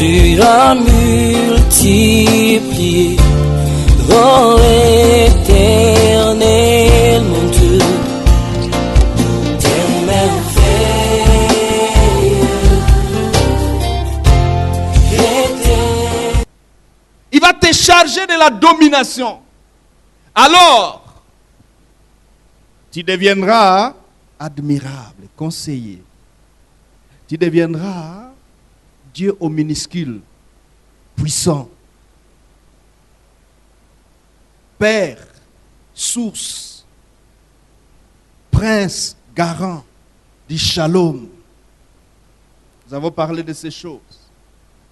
tu as multiplié, ô éternel mon Dieu, tes merveilles. Il va te charger de la domination. Alors, tu deviendras admirable, conseiller. Tu deviendras Dieu au minuscule, puissant. Père, source, prince, garant du shalom. Nous avons parlé de ces choses.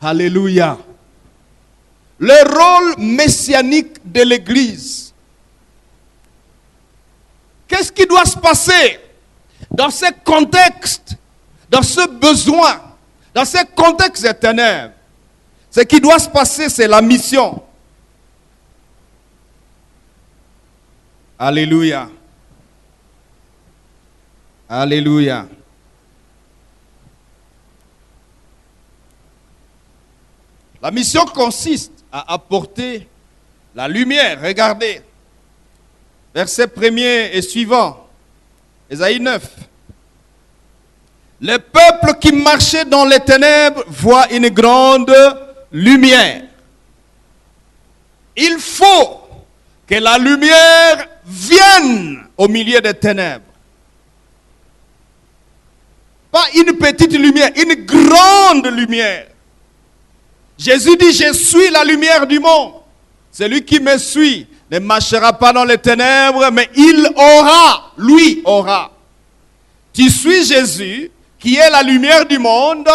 Alléluia. Le rôle messianique de l'Église. Qu'est-ce qui doit se passer dans ce contexte, dans ce besoin, dans ce contexte éternel? Ce qui doit se passer, c'est la mission. Alléluia. Alléluia. La mission consiste à apporter la lumière. Regardez. Verset 1er et suivant. Ésaïe 9. Le peuple qui marchait dans les ténèbres voit une grande lumière. Il faut que la lumière vienne au milieu des ténèbres. Pas une petite lumière, une grande lumière. Jésus dit, je suis la lumière du monde. Celui qui me suit ne marchera pas dans les ténèbres, mais il aura, lui aura. Tu suis Jésus, qui est la lumière du monde,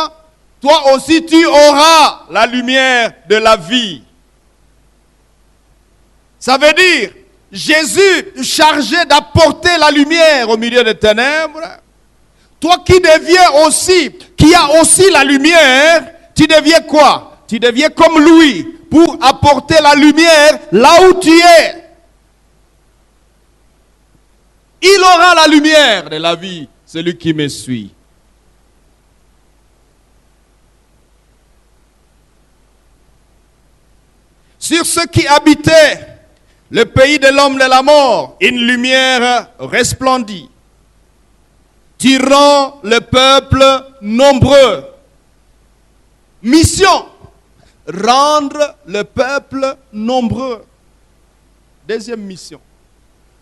toi aussi tu auras la lumière de la vie. Ça veut dire, Jésus chargé d'apporter la lumière au milieu des ténèbres, toi qui deviens aussi, qui as aussi la lumière, tu deviens quoi? Tu deviens comme lui, pour apporter la lumière là où tu es. Il aura la lumière de la vie, celui qui me suit. Sur ceux qui habitaient le pays de l'homme de la mort, une lumière resplendit. Tu rends le peuple nombreux. Mission, rendre le peuple nombreux. Deuxième mission,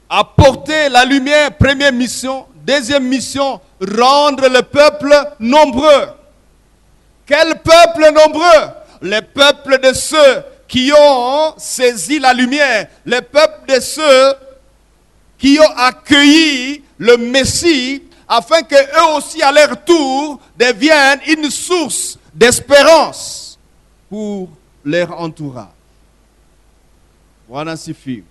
apporter la lumière, première mission. Deuxième mission, rendre le peuple nombreux. Quel peuple nombreux? Le peuple de ceux qui ont saisi la lumière. Le peuple de ceux qui ont accueilli le Messie, afin qu'eux aussi à leur tour deviennent une source d'espérance pour leur entourage. Voilà suffit.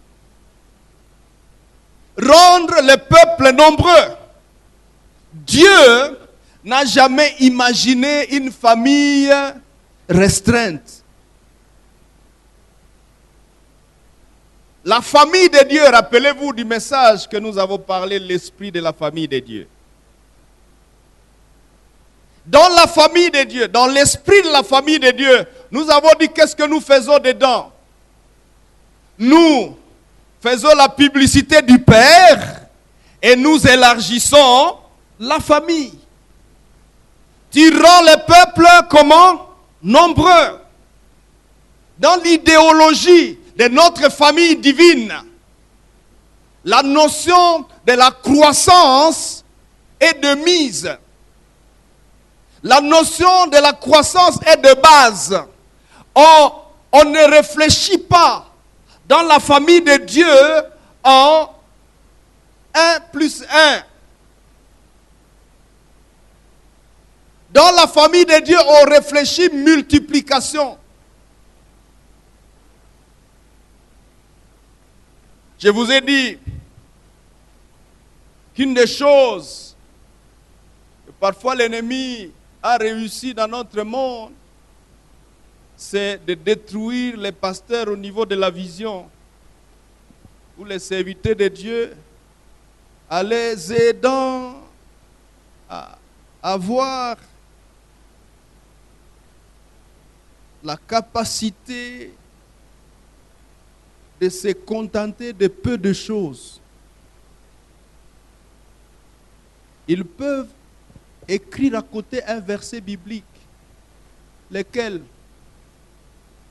Rendre le peuple nombreux. Dieu n'a jamais imaginé une famille restreinte. La famille de Dieu, rappelez-vous du message que nous avons parlé, l'esprit de la famille de Dieu. Dans la famille de Dieu, dans l'esprit de la famille de Dieu, nous avons dit qu'est-ce que nous faisons dedans. Nous faisons la publicité du Père et nous élargissons la famille. Tu rends le peuple comment? Nombreux. Dans l'idéologie de notre famille divine, la notion de la croissance est de mise. La notion de la croissance est de base. On ne réfléchit pas dans la famille de Dieu en 1 plus 1. Dans la famille de Dieu, on réfléchit multiplication. Je vous ai dit qu'une des choses que parfois l'ennemi a réussi dans notre monde, c'est de détruire les pasteurs au niveau de la vision, ou les serviteurs de Dieu, à les aidant à voir la capacité de se contenter de peu de choses. Ils peuvent écrire à côté un verset biblique, lequel,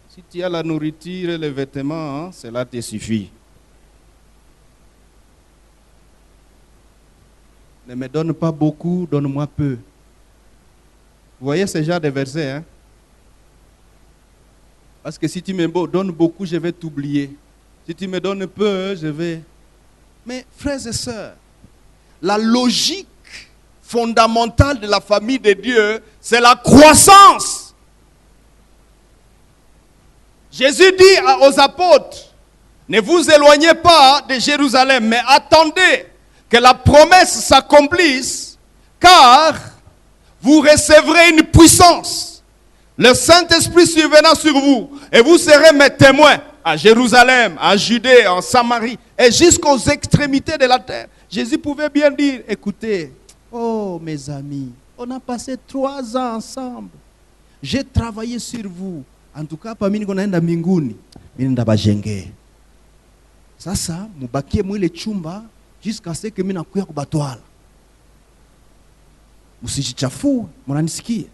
si tu as la nourriture et les vêtements, hein, cela te suffit. Ne me donne pas beaucoup, donne-moi peu. Vous voyez ce genre de versets, hein? Parce que si tu me donnes beaucoup, je vais t'oublier. Si tu me donnes peu, je vais... Mais frères et sœurs, la logique fondamentale de la famille de Dieu, c'est la croissance. Jésus dit aux apôtres, ne vous éloignez pas de Jérusalem, mais attendez que la promesse s'accomplisse, car vous recevrez une puissance. Le Saint-Esprit survenant sur vous, et vous serez mes témoins à Jérusalem, à Judée, en Samarie, et jusqu'aux extrémités de la terre. Jésus pouvait bien dire, écoutez, oh mes amis, on a passé 3 ans ensemble. J'ai travaillé sur vous. En tout cas, parmi nous, naenda mbinguni, nenda bajenge. Sasa, mubakie mwile chumba, jusqu'à ce que mina kuya kubatwala. Musijichafue, mnanisikia?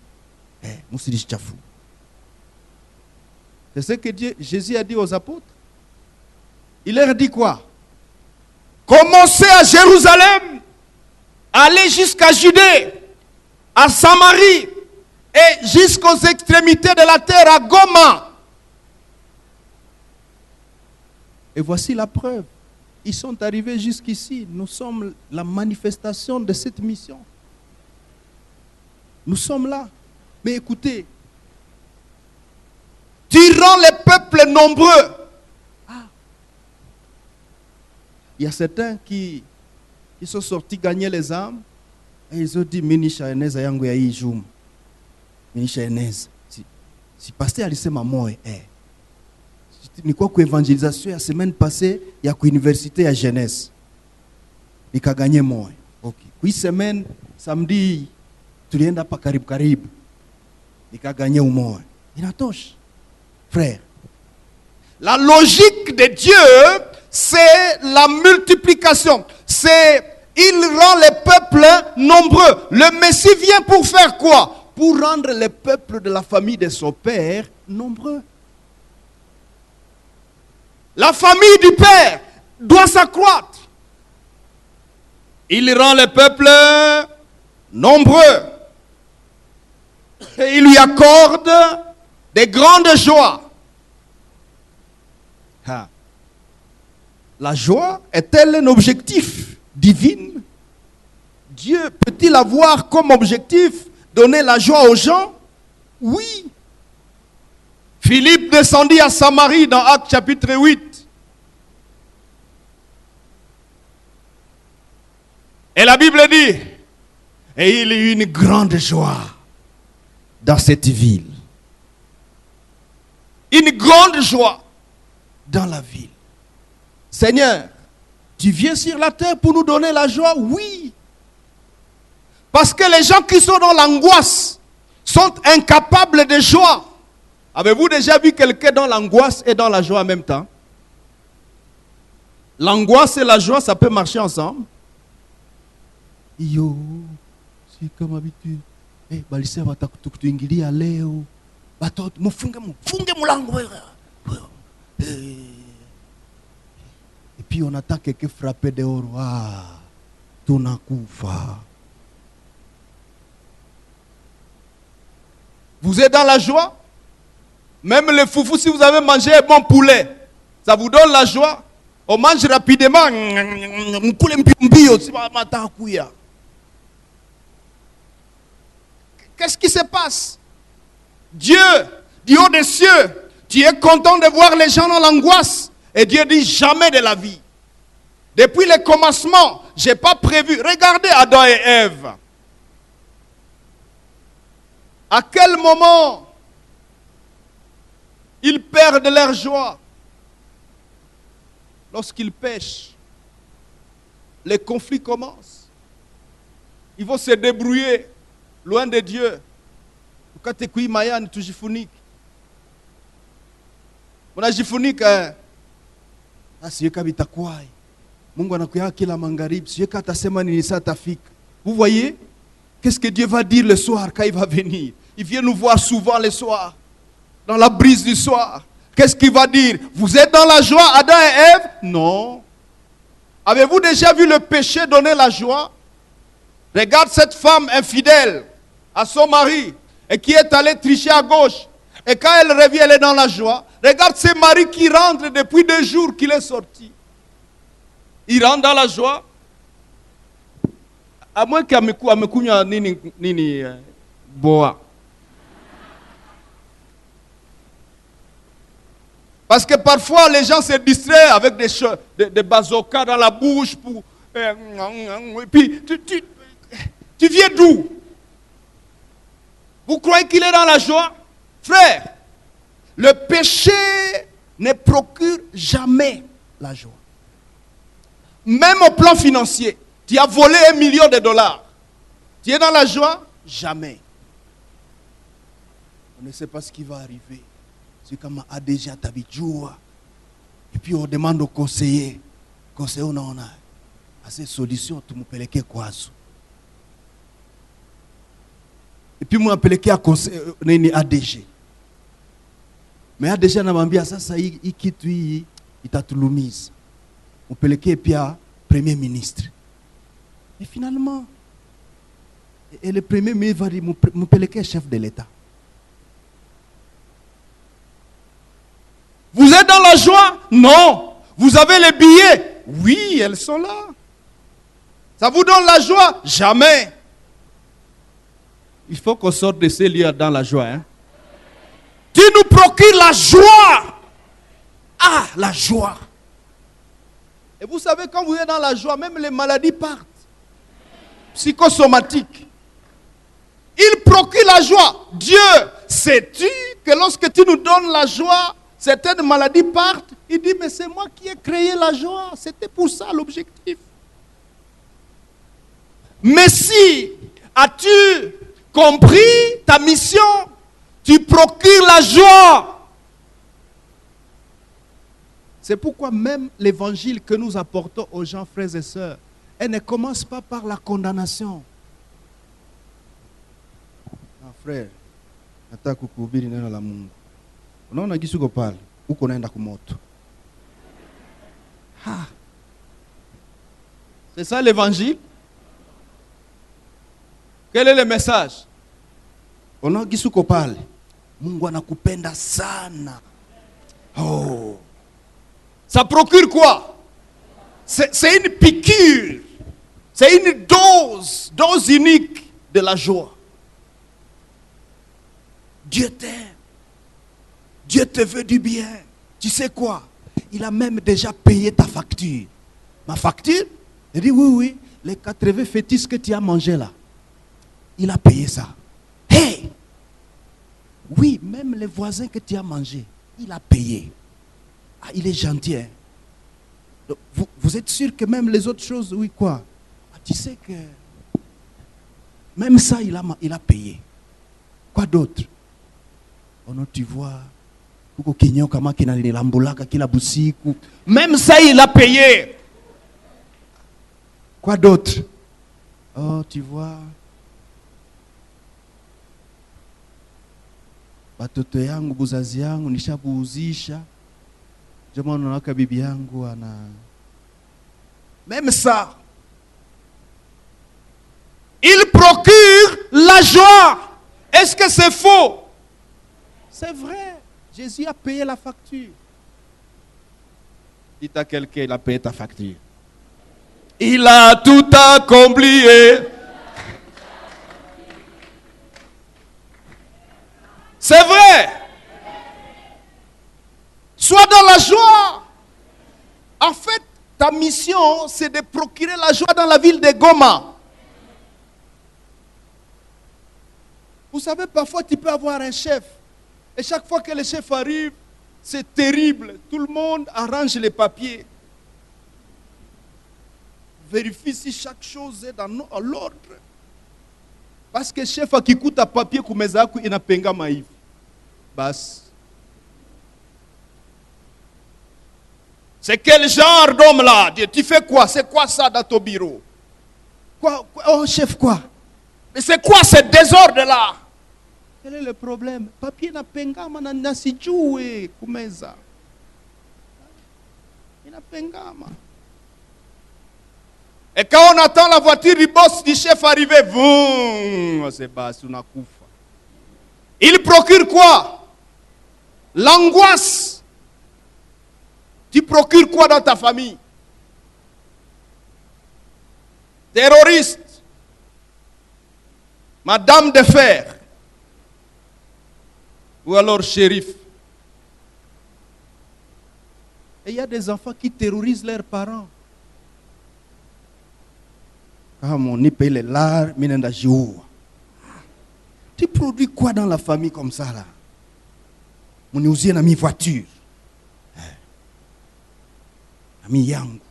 Musijichafue. C'est ce que Jésus a dit aux apôtres. Il leur dit quoi? Commencez à Jérusalem, allez jusqu'à Judée, à Samarie, et jusqu'aux extrémités de la terre, à Goma. Et voici la preuve. Ils sont arrivés jusqu'ici. Nous sommes la manifestation de cette mission. Nous sommes là. Mais écoutez, tu rends les peuples nombreux. Ah. Il y a certains qui sont sortis gagner les âmes et ils ont dit Minisha eneza yangu ya hii juma. Minisha eneza. Si pasteur alisema moyo ni quoi que évangélisation la semaine passée il y a une université à jeunesse. Nikaganye moyo. OK. Puis semaine samedi tulienda pa karibu. Nikaganye umoyo. Inatosha. Frère, la logique de Dieu, c'est la multiplication. Il rend les peuples nombreux. Le Messie vient pour faire quoi? Pour rendre les peuples de la famille de son Père nombreux. La famille du Père doit s'accroître. Il rend les peuples nombreux. Et il lui accorde des grandes joies. La joie est-elle un objectif divin? Dieu peut-il avoir comme objectif donner la joie aux gens? Oui. Philippe descendit à Samarie dans Actes chapitre 8. Et la Bible dit, et il eut une grande joie dans cette ville. Une grande joie dans la ville. Seigneur, tu viens sur la terre pour nous donner la joie? Oui. Parce que les gens qui sont dans l'angoisse sont incapables de joie. Avez-vous déjà vu quelqu'un dans l'angoisse et dans la joie en même temps? L'angoisse et la joie, ça peut marcher ensemble. Yo, c'est comme habitude. Balise watakutuingilia leo. Batoto mufunge mulango. Et puis on attend quelqu'un frapper dehors. Ah, tunakufa. Vous êtes dans la joie? Même le foufou, si vous avez mangé un bon poulet, ça vous donne la joie? On mange rapidement. Qu'est-ce qui se passe? Dieu, du haut des cieux, tu es content de voir les gens dans l'angoisse. Et Dieu dit jamais de la vie. Depuis le commencement, je n'ai pas prévu. Regardez Adam et Ève. À quel moment ils perdent leur joie? Lorsqu'ils pêchent, les conflits commencent. Ils vont se débrouiller loin de Dieu. Unajifunika. Asiweka vitakwai. Mungu anakuya kila magharibi, siweka atasema nini saa tafika. Vous voyez? Qu'est-ce que Dieu va dire le soir quand il va venir? Il vient nous voir souvent le soir. Dans la brise du soir. Qu'est-ce qu'il va dire? Vous êtes dans la joie, Adam et Ève? Non. Avez-vous déjà vu le péché donner la joie? Regarde cette femme infidèle à son mari et qui est allée tricher à gauche. Et quand elle revient, elle est dans la joie. Regarde ce mari qui rentre depuis 2 jours qu'il est sorti. Il rentre dans la joie. À moins qu'amekunywa nini boa. Parce que parfois les gens se distraient avec des bazookas dans la bouche pour et puis tu viens d'où? Vous croyez qu'il est dans la joie? Frère, le péché ne procure jamais la joie. Même au plan financier, tu as volé $1 million. Tu es dans la joie? Jamais. On ne sait pas ce qui va arriver. C'est comme ADG Tabijua. Et puis on demande au conseiller. Conseiller, on a à ces solutions, tu m'appelles quoi? Et puis moi appelé à conseiller ADG. Mais ADG n'a pas ça il quitte il t'a tout mise. On peut et puis à Premier ministre. Et finalement, et le Premier ministre va dire, mon péléqué chef de l'État. Vous êtes dans la joie? Non. Vous avez les billets? Oui, elles sont là. Ça vous donne la joie? Jamais. Il faut qu'on sorte de ces lieux dans la joie. Hein? Tu nous procures la joie. Ah, la joie. Et vous savez, quand vous êtes dans la joie, même les maladies partent. Psychosomatiques. Il procure la joie. Dieu, sais-tu que lorsque tu nous donnes la joie, certaines maladies partent? Il dit, mais c'est moi qui ai créé la joie. C'était pour ça l'objectif. Mais si as-tu compris ta mission, tu procures la joie. C'est pourquoi même l'évangile que nous apportons aux gens, frères et sœurs, elle ne commence pas par la condamnation. Ah, frère, nataka kuhubiri neno la Mungu. Unaona jinsi uko pale, uko unaenda kumoto. C'est ça l'évangile? Quel est le message? Unaona jinsi uko pale, Mungu anakupenda sana. Oh. Ça procure quoi? C'est une piqûre. C'est une dose unique de la joie. Dieu t'aime. Dieu te veut du bien. Tu sais quoi? Il a même déjà payé ta facture. Ma facture? Il dit oui, les 80 fétiches que tu as mangé là. Il a payé ça. Hey! Oui, même les voisins que tu as mangé, il a payé. Ah, il est gentil. Hein? Donc, vous êtes sûr que même les autres choses, oui quoi? Ah, tu sais que même ça, il a payé. Quoi d'autre? Oh non, tu vois, même ça, il a payé. Quoi d'autre? Oh, tu vois, batoto yangu buzazi yangu nishabuuzisha. Même ça, il procure la joie. Est-ce que c'est faux? C'est vrai. Jésus a payé la facture. Dites à quelqu'un, il a payé ta facture. Il a tout accompli. C'est vrai. Sois dans la joie. En fait, ta mission, c'est de procurer la joie dans la ville de Goma. Vous savez, parfois, tu peux avoir un chef. Et chaque fois que le chef arrive, c'est terrible. Tout le monde arrange les papiers. Vérifie si chaque chose est dans l'ordre. Parce que le chef a qui coûte un papier, il n'a pas de maïf. Bas. C'est quel genre d'homme là? Tu fais quoi? C'est quoi ça dans ton bureau? Quoi? Oh chef, quoi? Mais c'est quoi ce désordre là? Quel est le problème? Papier na pengama na sijue kumeza. Ina pengama. Et quand on attend la voiture du boss du chef arriver, c'est bas, il procure quoi? L'angoisse. Tu procures quoi dans ta famille? Terroriste. Madame de fer. Ou alors shérif. Et il y a des enfants qui terrorisent leurs parents. Ah, mon épée, il est là, tu produis quoi dans la famille comme ça là? Mon usine a mis voiture. Ami yangu.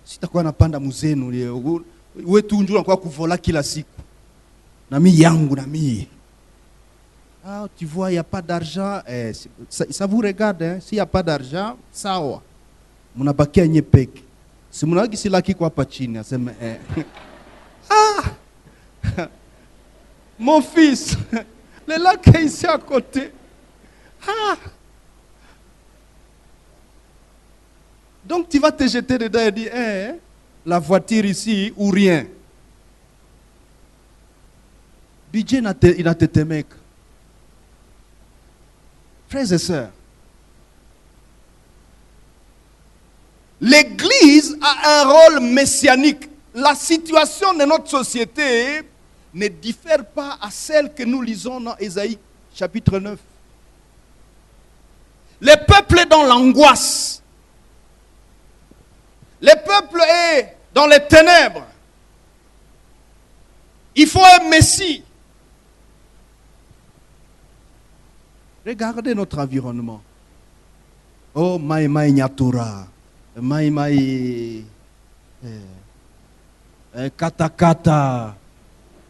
Si tu as quoi panda muzenu, où est toujours encore kuvola kila siku. Nami yangu nami. Ah, tu vois, il n'y a pas d'argent. Ça vous regarde, hein? S'il n'y a pas d'argent, ça va. Mon abaki a nyepek. Si mon agi sila ki kwa pachini, ah! Mon fils, le lac est ici à côté. Ah! Donc tu vas te jeter dedans et dire, la voiture ici ou rien. Budget il n'a te mec. Frères et sœurs, l'Église a un rôle messianique. La situation de notre société ne diffère pas à celle que nous lisons dans Ésaïe chapitre 9. Le peuple est dans l'angoisse. Le peuple est dans les ténèbres. Il faut un Messie. Regardez notre environnement. Oh, Maï Nyatura. Maï. Kata.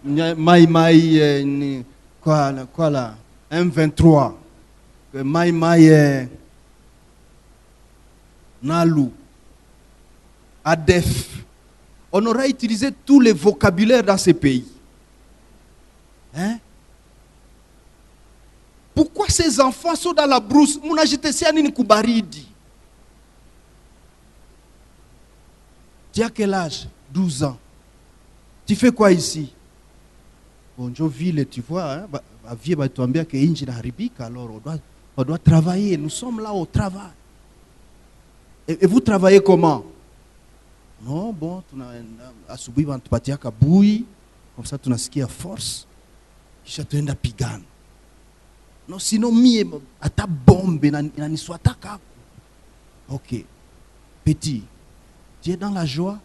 Maï. Quoi là? M23. Maï. Nalou. Adef. On aurait utilisé tous les vocabulaires dans ces pays. Hein? Pourquoi ces enfants sont dans la brousse? Mouna jitesi anini kubaridi. Tu as quel âge? 12 ans. Tu fais quoi ici? Bonjour ville, tu vois, hein? Vie va tomber que inji na haribika, alors on doit travailler. Nous sommes là au travail. Et vous travaillez comment? Non, bon, asubuhi wanatupatia kabui, comme ça tunasikia force, kisha tuenda pigana. Non, sinon mie ata bombe na niswataka. Ok. Petit, tu es dans la joie?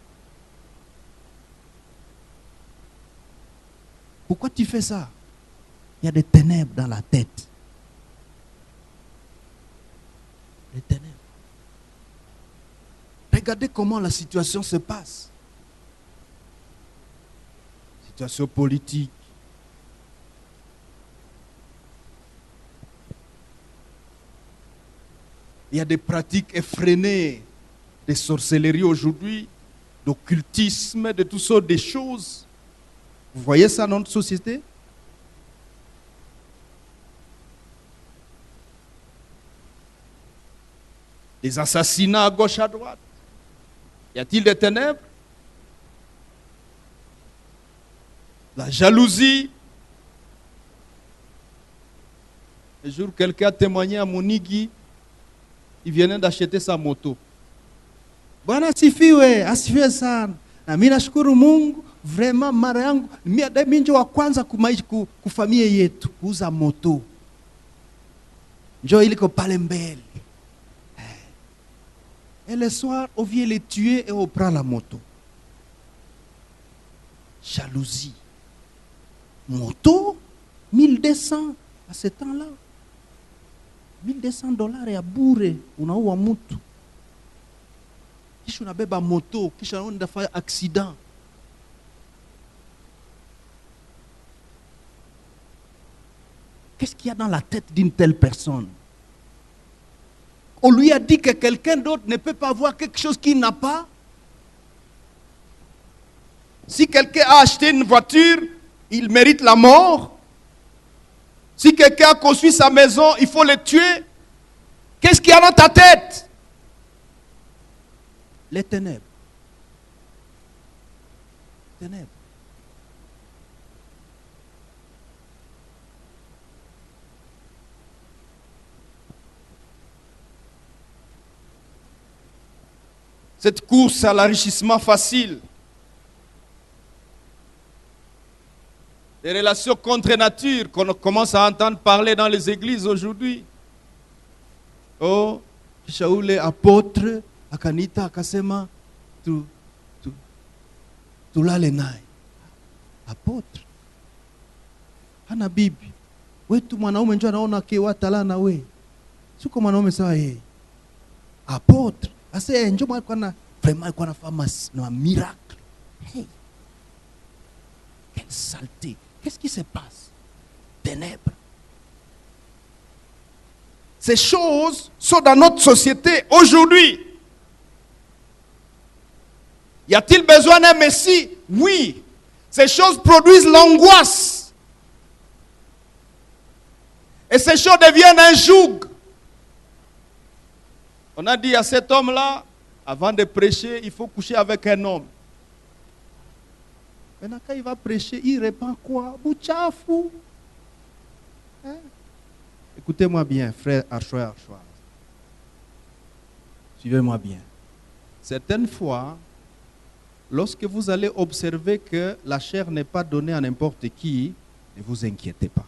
Pourquoi tu fais ça? Il y a des ténèbres dans la tête. Les ténèbres. Regardez comment la situation se passe. Situation politique. Il y a des pratiques effrénées de sorcellerie aujourd'hui, d'occultisme, de toutes sortes de choses. Vous voyez ça dans notre société? Des assassinats à gauche, à droite. Y a-t-il des ténèbres? La jalousie. Un jour, quelqu'un a témoigné à Monigui. Il venait d'acheter sa moto. Bwana asifiwe, asifiwe sana. Na mimi nashukuru Mungu, vraiment mara yangu mimi ndio wa kwanza kufamia yetu kuuza moto. Njoo iliko pale mbele. Et le soir, on vient les tuer et on prend la moto. Jalousie. Moto, 1200 à ce temps-là. $1200 ya bure, unaua mtu. Kisha unabeba moto, kisha unaenda fanya accident. Qu'est-ce qu'il y a dans la tête d'une telle personne? On lui a dit que quelqu'un d'autre ne peut pas avoir quelque chose qu'il n'a pas. Si quelqu'un a acheté une voiture, il mérite la mort. Si quelqu'un a construit sa maison, il faut le tuer. Qu'est-ce qu'il y a dans ta tête? Les ténèbres. Ténèbres. Cette course à l'enrichissement facile, des relations contre nature qu'on commence à entendre parler dans les églises aujourd'hui. Oh, Shaoule apôtre, akanita akasema tulale naye. Apôtre. Hana bibi. Wetu mwanaume njoo anaona kiwatala na we. Siko mwanaume sawa yeye. Apôtre. Ase njoo mwa kana vraiment kwa na famasi na miracle. Hey. Quelle saleté. Qu'est-ce qui se passe? Ténèbres. Ces choses sont dans notre société aujourd'hui. Y a-t-il besoin d'un Messie? Oui. Ces choses produisent l'angoisse. Et ces choses deviennent un joug. On a dit à cet homme-là, avant de prêcher, il faut coucher avec un homme. Maintenant, quand il va prêcher, il répand quoi? Bouchafou. Hein? Écoutez-moi bien, frère Archois et Archois. Suivez-moi bien. Certaines fois, lorsque vous allez observer que la chair n'est pas donnée à n'importe qui, ne vous inquiétez pas.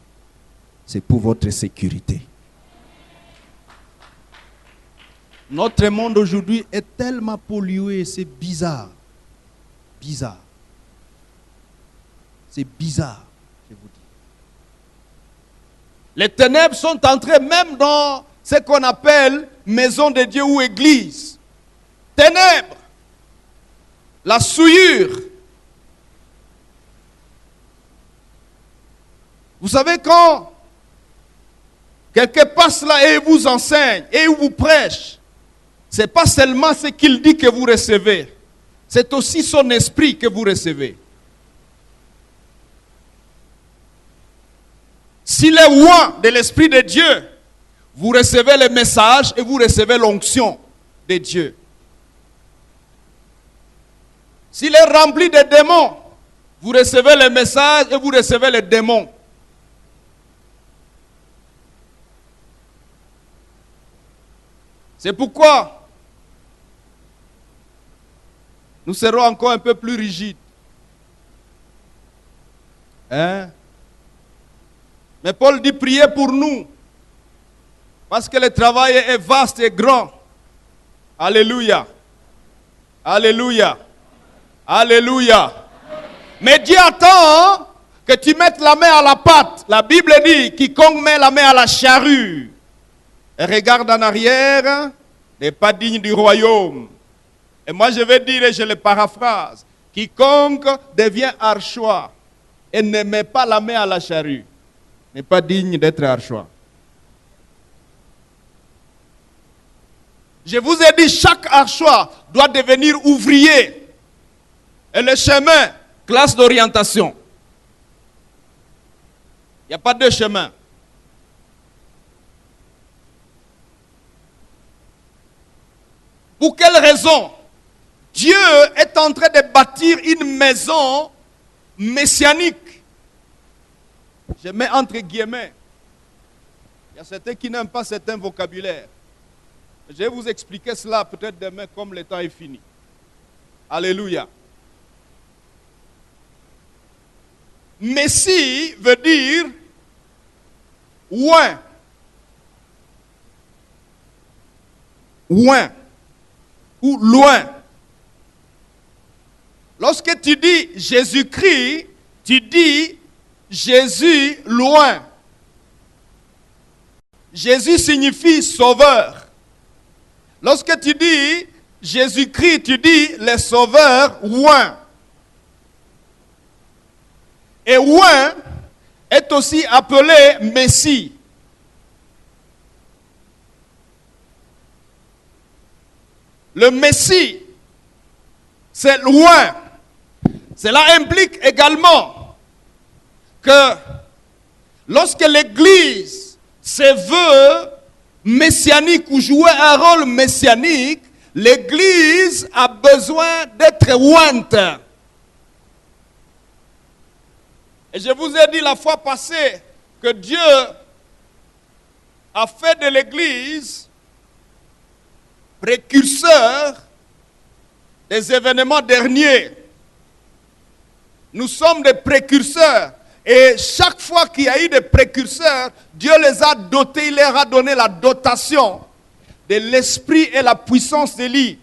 C'est pour votre sécurité. Notre monde aujourd'hui est tellement pollué, c'est bizarre. Bizarre. C'est bizarre, je vous dis. Les ténèbres sont entrées même dans ce qu'on appelle maison de Dieu ou église. Ténèbres. La souillure. Vous savez quand quelqu'un passe là et vous enseigne et vous prêche, ce n'est pas seulement ce qu'il dit que vous recevez, c'est aussi son esprit que vous recevez. S'il est loin de l'Esprit de Dieu, vous recevez le message et vous recevez l'onction de Dieu. S'il est rempli de démons, vous recevez le message et vous recevez les démons. C'est pourquoi nous serons encore un peu plus rigides. Hein? Mais Paul dit priez pour nous. Parce que le travail est vaste et grand. Alléluia. Alléluia. Alléluia. Mais Dieu attend que tu mettes la main à la pâte. La Bible dit, quiconque met la main à la charrue et regarde en arrière n'est pas digne du royaume. Et moi je vais dire, et je le paraphrase, quiconque devient archois et ne met pas la main à la charrue n'est pas digne d'être archois. Je vous ai dit, chaque archois doit devenir ouvrier. Et le chemin, classe d'orientation. Il n'y a pas deux chemins. Pour quelle raison? Dieu est en train de bâtir une maison messianique. Je mets entre guillemets. Il y a certains qui n'aiment pas certains vocabulaires. Je vais vous expliquer cela peut-être demain comme le temps est fini. Alléluia. Messie veut dire oint. Oint. Ou loin. Lorsque tu dis Jésus-Christ, tu dis Jésus loin. Jésus signifie sauveur. Lorsque tu dis Jésus-Christ, tu dis le sauveur loin. Et loin est aussi appelé Messie. le Messie, c'est loin. Cela implique également que lorsque l'Église se veut messianique ou jouer un rôle messianique, l'Église a besoin d'être ointe. Et je vous ai dit la fois passée que Dieu a fait de l'Église précurseur des événements derniers. Nous sommes des précurseurs. Et chaque fois qu'il y a eu des précurseurs, Dieu les a dotés, il leur a donné la dotation de l'esprit et la puissance d'Élie.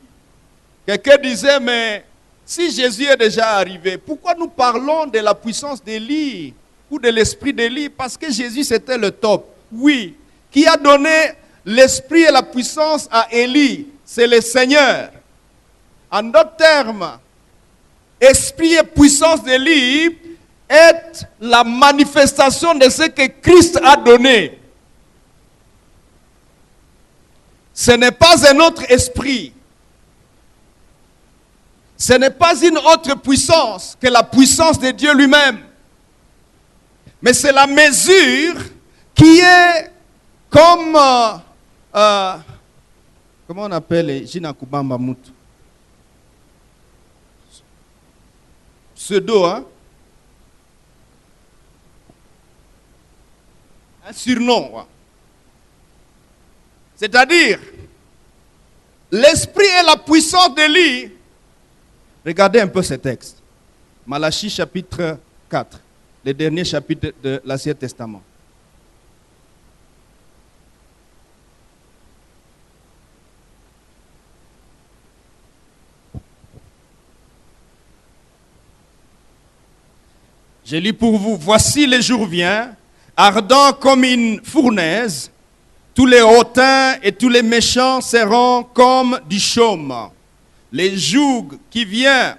Quelqu'un disait, mais si Jésus est déjà arrivé, pourquoi nous parlons de la puissance d'Élie ou de l'esprit d'Élie? Parce que Jésus c'était le top. Oui, qui a donné l'esprit et la puissance à Élie, c'est le Seigneur. En d'autres termes, esprit et puissance d'Élie est la manifestation de ce que Christ a donné. Ce n'est pas un autre esprit. Ce n'est pas une autre puissance que la puissance de Dieu lui-même. Mais c'est la mesure qui est comme... comment on appelle Jina Kubamba Mutu? Pseudo, hein? Un surnom. C'est-à-dire, l'esprit et la puissance d'Élie. Regardez un peu ce texte. Malachie chapitre 4, le dernier chapitre de l'Ancien Testament. Je lis pour vous. Voici le jour vient, ardent comme une fournaise. Tous les hautains et tous les méchants seront comme du chaume. Le jour qui vient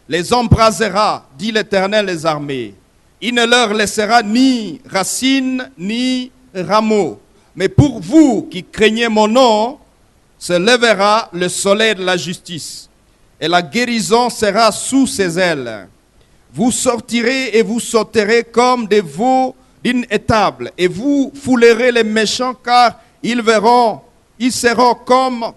les embrasera, dit l'Éternel des armées. Il ne leur laissera ni racine ni rameau. Mais pour vous qui craignez mon nom, se lèvera le soleil de la justice, et la guérison sera sous ses ailes. Vous sortirez et vous sauterez comme des veaux d'une étable, et vous foulerez les méchants, car ils seront comme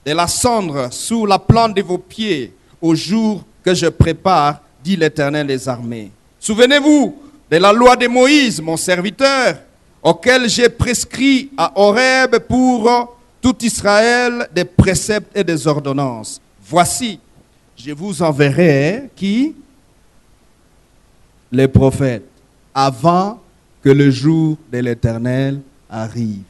de la cendre sous la plante de vos pieds au jour que je prépare, dit l'Éternel des armées. Souvenez-vous de la loi de Moïse, mon serviteur, auquel j'ai prescrit à Horeb pour tout Israël des préceptes et des ordonnances. Voici, je vous enverrai qui? Les prophètes, avant que le jour de l'Éternel arrive.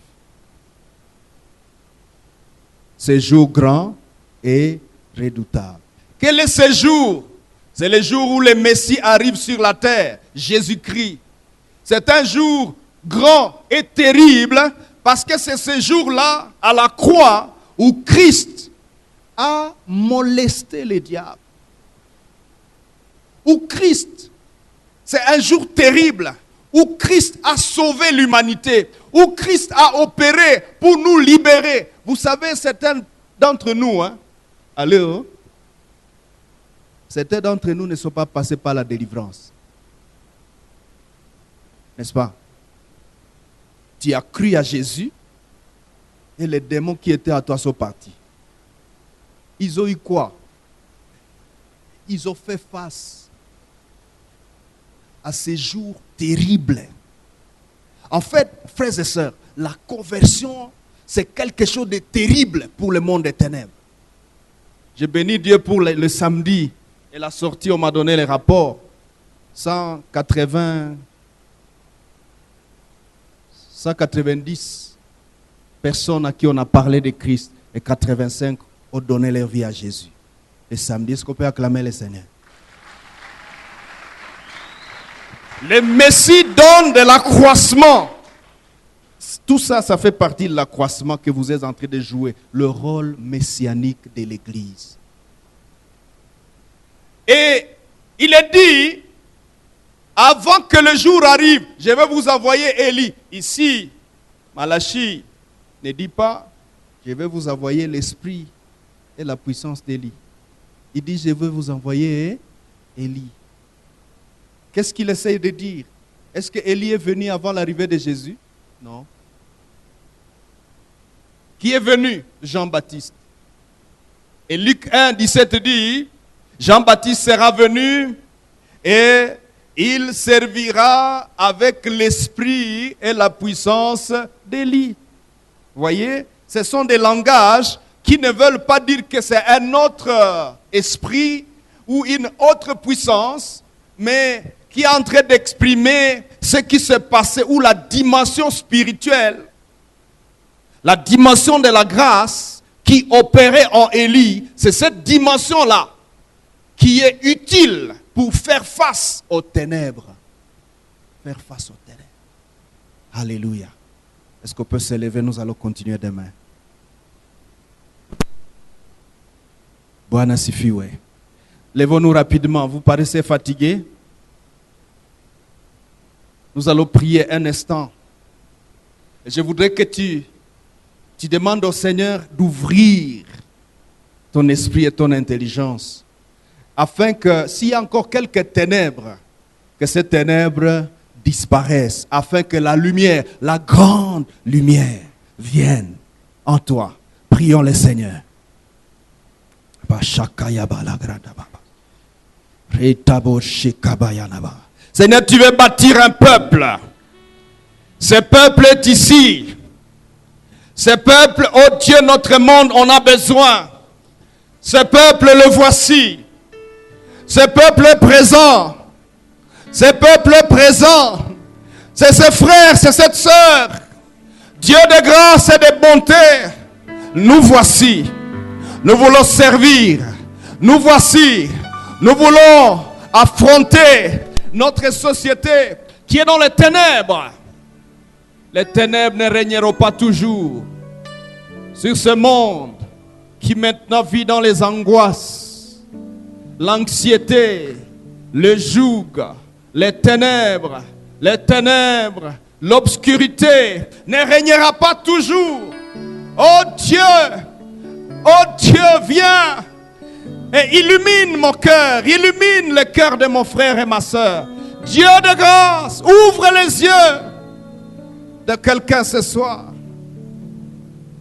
Ce jour grand et redoutable. Quel est ce jour? C'est le jour où le Messie arrive sur la terre, Jésus-Christ. C'est un jour grand et terrible parce que c'est ce jour-là, à la croix, où Christ a molesté le diable. Où Christ, c'est un jour terrible, où Christ a sauvé l'humanité, où Christ a opéré pour nous libérer. Vous savez, certains d'entre nous, allô, certains d'entre nous ne sont pas passés par la délivrance. N'est-ce pas? Tu as cru à Jésus et les démons qui étaient à toi sont partis. Ils ont eu quoi? Ils ont fait face à ces jours terribles. En fait, frères et sœurs, la conversion, c'est quelque chose de terrible pour le monde des ténèbres. Je bénis Dieu pour le samedi et la sortie, on m'a donné les rapports. 190 personnes à qui on a parlé de Christ et 85 ont donné leur vie à Jésus. Le samedi, est-ce qu'on peut acclamer le Seigneur? Le Messie donne de l'accroissement. Tout ça, ça fait partie de l'accroissement que vous êtes en train de jouer. Le rôle messianique de l'Église. Et il est dit, avant que le jour arrive, je vais vous envoyer Élie. Ici, Malachie ne dit pas, je vais vous envoyer l'esprit et la puissance d'Élie. Il dit, je vais vous envoyer Élie. Qu'est-ce qu'il essaye de dire? Est-ce que Élie est venu avant l'arrivée de Jésus? Non. Qui est venu? Jean-Baptiste. Et Luc 1, 17 dit, Jean-Baptiste sera venu et il servira avec l'esprit et la puissance d'Élie. Vous voyez, ce sont des langages qui ne veulent pas dire que c'est un autre esprit ou une autre puissance, mais qui est en train d'exprimer ce qui se passait, ou la dimension spirituelle, la dimension de la grâce qui opérait en Élie. C'est cette dimension-là qui est utile pour faire face aux ténèbres. Faire face aux ténèbres. Alléluia. Est-ce qu'on peut se lever? Nous allons continuer demain. Bwana sifiwe. Levons-nous rapidement. Vous paraissez fatigués? Nous allons prier un instant. Et je voudrais que tu demandes au Seigneur d'ouvrir ton esprit et ton intelligence, afin que s'il y a encore quelques ténèbres, que ces ténèbres disparaissent, afin que la lumière, la grande lumière, vienne en toi. Prions le Seigneur. Seigneur, tu veux bâtir un peuple. Ce peuple est ici. Ce peuple, oh Dieu, notre monde, on a besoin. Ce peuple, le voici. Ce peuple est présent. Ce peuple est présent. C'est ses frères, c'est cette sœur. Dieu de grâce et de bonté. Nous voici. Nous voulons servir. Nous voici. Nous voulons affronter notre société qui est dans les ténèbres. Les ténèbres ne régneront pas toujours sur ce monde qui maintenant vit dans les angoisses, l'anxiété, le joug, les ténèbres, l'obscurité ne régnera pas toujours. Oh Dieu, viens et illumine mon cœur, illumine le cœur de mon frère et ma soeur. Dieu de grâce, ouvre les yeux de quelqu'un ce soir.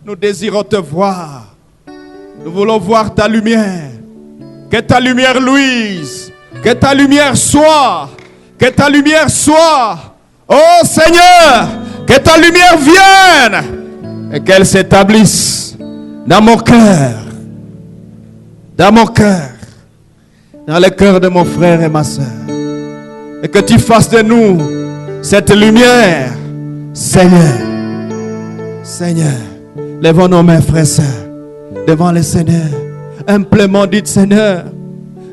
Nous désirons te voir. Nous voulons voir ta lumière. Que ta lumière luise. Que ta lumière soit. Que ta lumière soit. Oh Seigneur, que ta lumière vienne et qu'elle s'établisse dans mon cœur. Dans mon cœur. Dans le cœur de mon frère et ma soeur. Et que tu fasses de nous cette lumière. Seigneur, levons nos mains, frères et sœurs, devant le Seigneur. Humblement dites, Seigneur,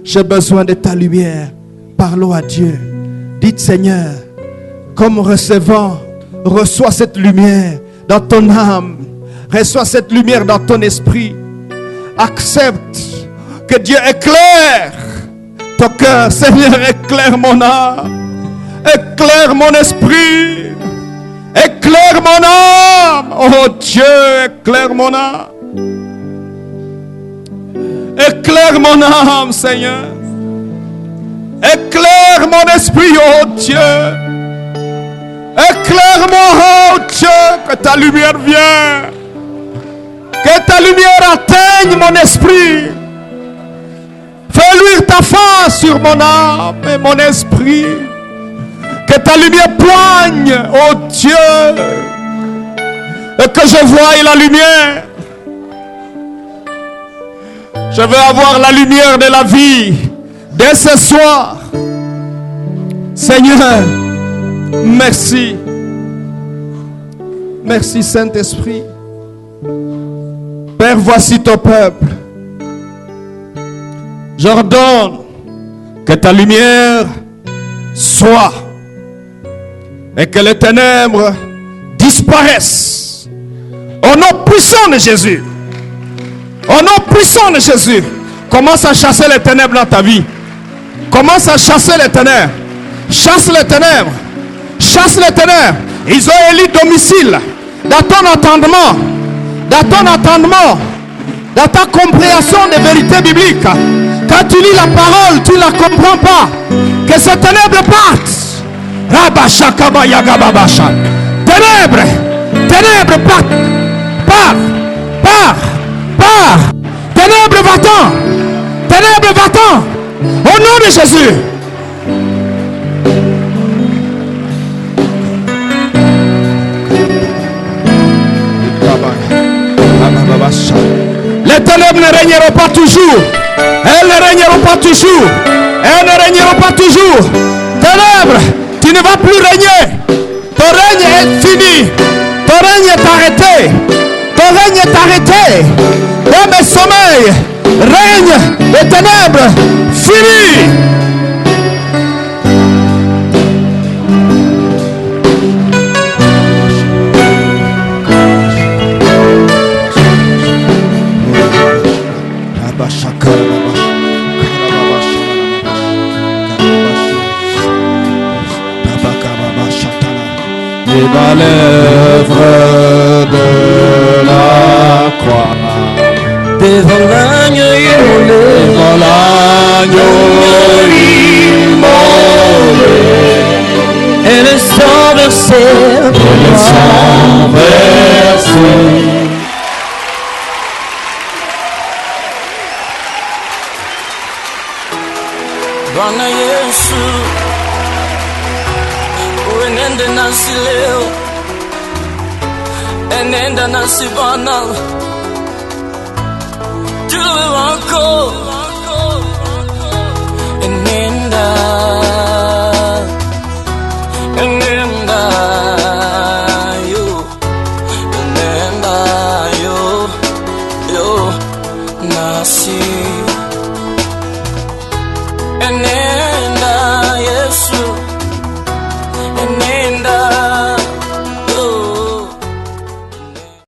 j'ai besoin de ta lumière. Parlons à Dieu. Dites, Seigneur, comme recevant, reçois cette lumière dans ton âme. Reçois cette lumière dans ton esprit. Accepte que Dieu éclaire ton cœur. Seigneur, éclaire mon âme. Éclaire mon esprit. Éclaire mon âme. Oh Dieu, éclaire mon âme. Éclaire mon âme, Seigneur. Éclaire mon esprit, oh Dieu. Éclaire-moi, oh Dieu, que ta lumière vienne. Que ta lumière atteigne mon esprit. Fais luire ta face sur mon âme et mon esprit. Que ta lumière poigne, oh Dieu. Et que je voie la lumière. Je veux avoir la lumière de la vie dès ce soir. Seigneur, merci. Merci Saint-Esprit. Père, voici ton peuple. J'ordonne que ta lumière soit et que les ténèbres disparaissent. Au nom puissant de Jésus. Au nom puissant de Jésus. Commence à chasser les ténèbres dans ta vie. Commence à chasser les ténèbres. Chasse les ténèbres. Chasse les ténèbres. Ils ont élu domicile dans ton entendement. dans ton entendement, dans ta compréhension des vérités bibliques. Quand tu lis la parole, tu ne la comprends pas. Que ces ténèbres partent. Ténèbres, ténèbres, pars. Ténèbres, va-t'en. Ténèbres, va-t'en. Au nom de Jésus. Les ténèbres ne régneront pas toujours. Elles ne régneront pas toujours. Elles ne régneront pas toujours. Ténèbres, tu ne vas plus régner. Ton règne est fini. Ton règne est arrêté. Ton règne est arrêté. Dans mes sommeils, règne des ténèbres fini. À l'œuvre de la croix, devant l'agneau immolé, devant l'agneau immolé, et le sang versé, et le sang versé. Bwana Yesu, uenende nasi leo, enenda nasi Bwana, tuwe wako, enenda yo nasi, enenda.